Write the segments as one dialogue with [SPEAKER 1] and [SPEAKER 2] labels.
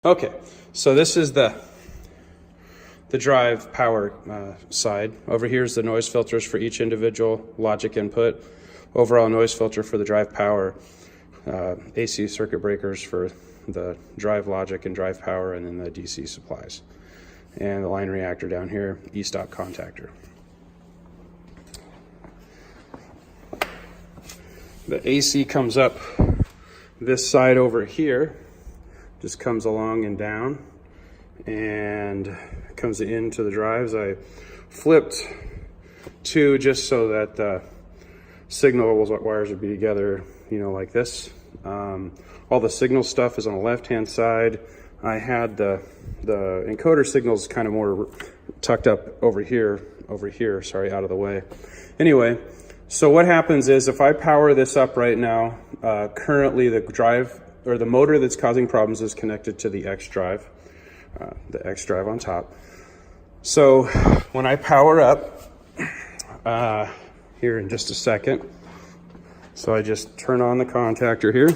[SPEAKER 1] Okay, so this is the drive power side. Over here is the noise filters for each individual logic input, overall noise filter for the drive power, AC circuit breakers for the drive logic and drive power, and then the DC supplies. And the line reactor down here, e-stop contactor. The AC comes up this side over here, just comes along and down, and comes into the drives. I flipped two just so that the signal wires would be together, you know, like this. All the signal stuff is on the left-hand side. I had the encoder signals kind of more tucked up over here, sorry, out of the way. Anyway, so what happens is if I power this up right now, currently the drive, or the motor that's causing problems, is connected to the X drive, on top. So when I power up, here in just a second, so I just turn on the contactor here,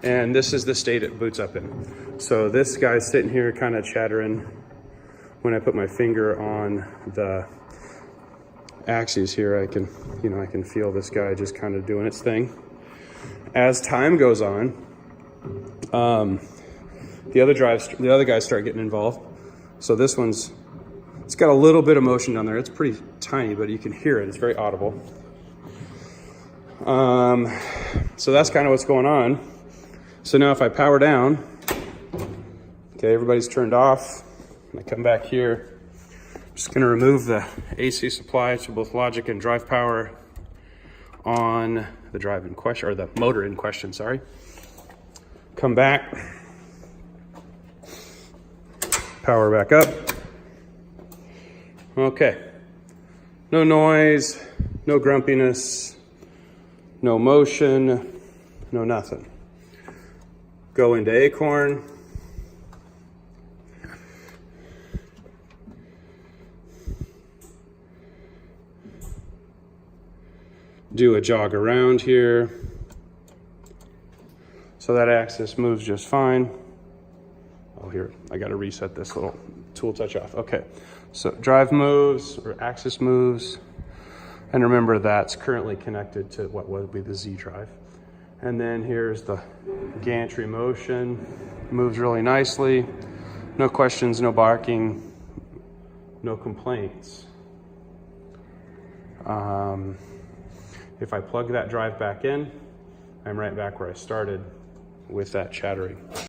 [SPEAKER 1] and this is the state it boots up in. So this guy's sitting here kind of chattering. When I put my finger on the axes here, I can feel this guy just kind of doing its thing. As time goes on, the other guys start getting involved. So this one's, it's got a little bit of motion down there. It's pretty tiny, but you can hear it. It's very audible. So that's kind of what's going on. So now if I power down, okay, everybody's turned off. I come back here. I'm just going to remove the AC supply to both logic and drive power on the drive in question, or the motor in question, sorry. Come back. Power back up. Okay. No noise, no grumpiness, no motion, no nothing. Go into Acorn. Do a jog around here. So that axis moves just fine. Oh, here, I got to reset this little tool touch off. Okay, so drive moves, or axis moves. And remember, that's currently connected to what would be the Z drive. And then here's the gantry motion. Moves really nicely. No questions, no barking, no complaints. If I plug that drive back in, I'm right back where I started with that chattering.